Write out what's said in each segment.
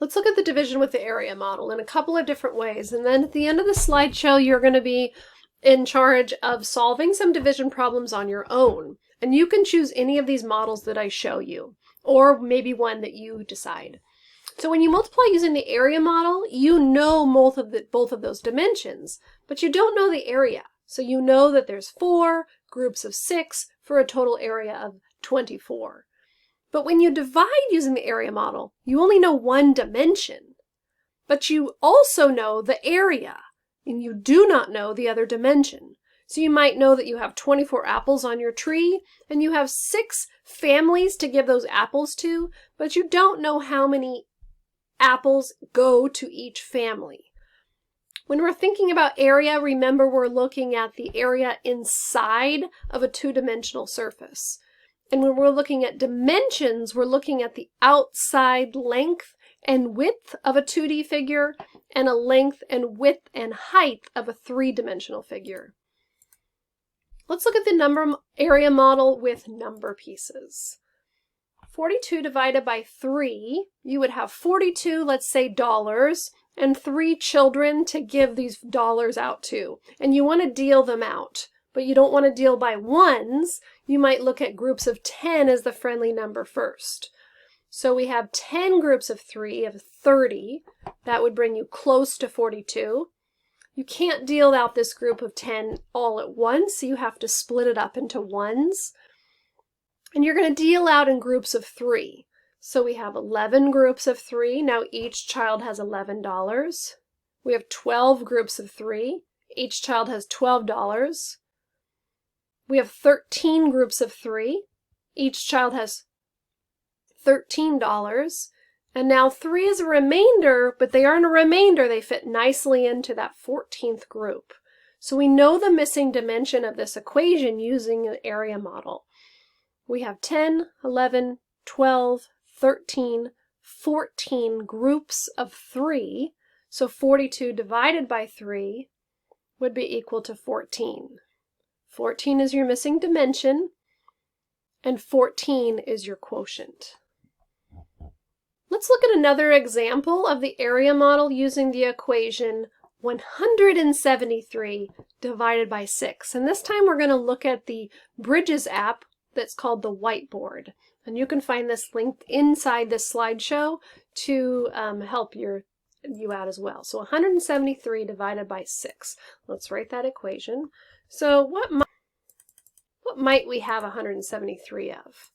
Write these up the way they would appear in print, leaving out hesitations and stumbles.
Let's look at the division with the area model in a couple of different ways, and then at the end of the slideshow you're going to be in charge of solving some division problems on your own. And you can choose any of these models that I show you, or maybe one that you decide. So when you multiply using the area model, you know both of those dimensions, but you don't know the area. So you know that there's 4 groups of 6 for a total area of 24. But when you divide using the area model, you only know one dimension, but you also know the area, and you do not know the other dimension. So you might know that you have 24 apples on your tree, and you have 6 families to give those apples to, but you don't know how many apples go to each family. When we're thinking about area, remember we're looking at the area inside of a two-dimensional surface. And when we're looking at dimensions, we're looking at the outside length and width of a 2D figure and a length and width and height of a 3-dimensional figure. Let's look at the area model with number pieces. 42 divided by 3, you would have 42, let's say, dollars, and 3 children to give these dollars out to. And you want to deal them out, but you don't want to deal by ones. You might look at groups of 10 as the friendly number first. So we have 10 groups of 3 of 30. That would bring you close to 42. You can't deal out this group of 10 all at once, so you have to split it up into ones. And you're going to deal out in groups of 3. So we have 11 groups of 3. Now each child has $11. We have 12 groups of 3. Each child has $12. We have 13 groups of 3. Each child has $13. And now 3 is a remainder, but they aren't a remainder. They fit nicely into that 14th group. So we know the missing dimension of this equation using an area model. We have 10, 11, 12, 13, 14 groups of 3. So 42 divided by 3 would be equal to 14. 14 is your missing dimension, and 14 is your quotient. Let's look at another example of the area model using the equation 173 divided by 6. And this time we're going to look at the Bridges app that's called the whiteboard. And you can find this linked inside this slideshow to help you out as well. So 173 divided by 6. Let's write that equation. So what might we have 173 of?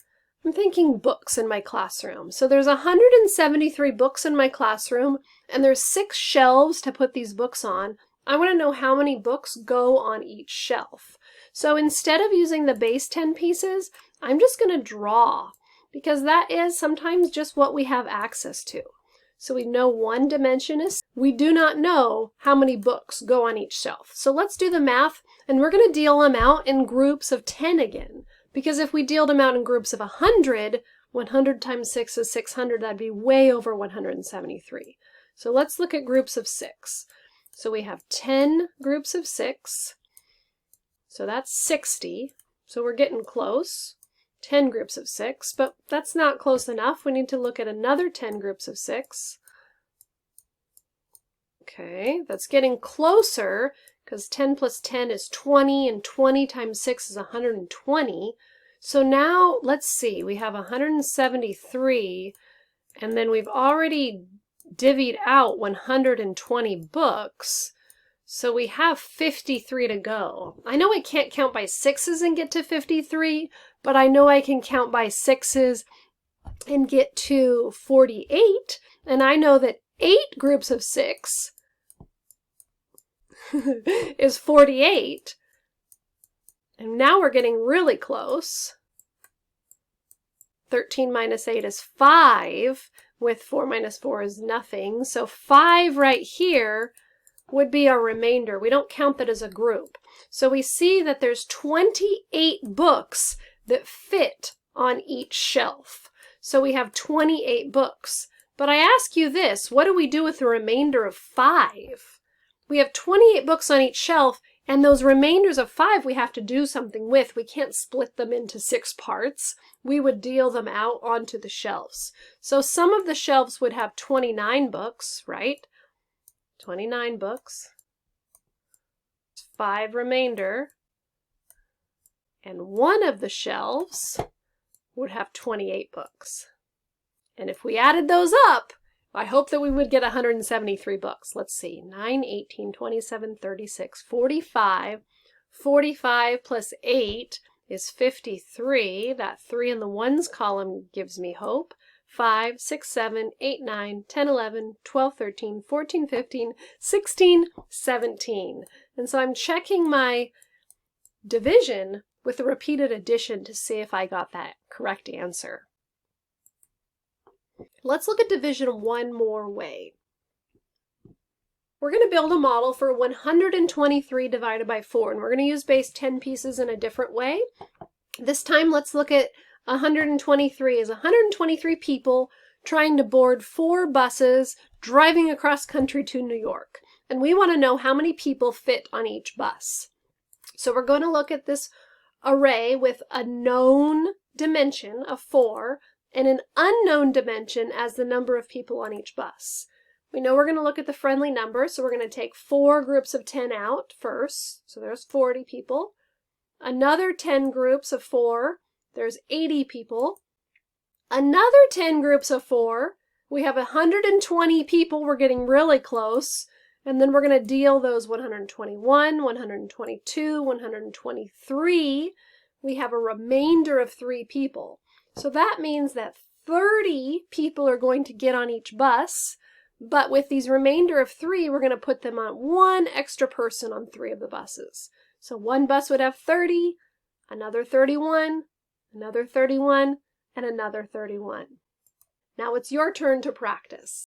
I'm thinking books in my classroom. So there's 173 books in my classroom, and there's 6 shelves to put these books on. I want to know how many books go on each shelf. So instead of using the base 10 pieces, I'm just going to draw, because that is sometimes just what we have access to. So we know one dimension is, we do not know how many books go on each shelf. So let's do the math, and we're going to deal them out in groups of 10 again. Because if we deal them out in groups of 100, 100 times 6 is 600, that'd be way over 173. So let's look at groups of 6. So we have 10 groups of 6. So that's 60. So we're getting close. 10 groups of 6, but that's not close enough. We need to look at another 10 groups of 6. Okay, that's getting closer, because 10 plus 10 is 20, and 20 times 6 is 120. So now, let's see, we have 173, and then we've already divvied out 120 books, so we have 53 to go. I know I can't count by 6s and get to 53, but I know I can count by 6s and get to 48, and I know that 8 groups of 6 is 48. And now we're getting really close. 13 minus 8 is 5, with 4 minus 4 is nothing. So 5 right here would be our remainder. We don't count that as a group. So we see that there's 28 books that fit on each shelf. So we have 28 books. But I ask you this, what do we do with the remainder of 5? We have 28 books on each shelf, And those remainders of 5 we have to do something with. We can't split them into 6 parts. We would deal them out onto the shelves. So some of the shelves would have 29 books, right? 29 books. 5 remainder. And one of the shelves would have 28 books. And if we added those up, I hope that we would get 173 books. Let's see, 9, 18, 27, 36, 45. 45 plus 8 is 53. That 3 in the ones column gives me hope. 5, 6, 7, 8, 9, 10, 11, 12, 13, 14, 15, 16, 17. And so I'm checking my division with a repeated addition to see if I got that correct answer. Let's look at division one more way. We're going to build a model for 123 divided by 4, and we're going to use base 10 pieces in a different way. This time, let's look at 123 as 123 people trying to board 4 buses driving across country to New York. And we want to know how many people fit on each bus. So we're going to look at this array with a known dimension of 4 and an unknown dimension as the number of people on each bus. We know we're going to look at the friendly number, so we're going to take 4 groups of 10 out first. So there's 40 people. Another 10 groups of 4, there's 80 people. Another 10 groups of 4, we have 120 people. We're getting really close. And then we're going to deal those 121, 122, 123. We have a remainder of 3 people. So that means that 30 people are going to get on each bus, but with these remainder of 3, we're going to put them on 1 extra person on 3 of the buses. So one bus would have 30, another 31, another 31, and another 31. Now it's your turn to practice.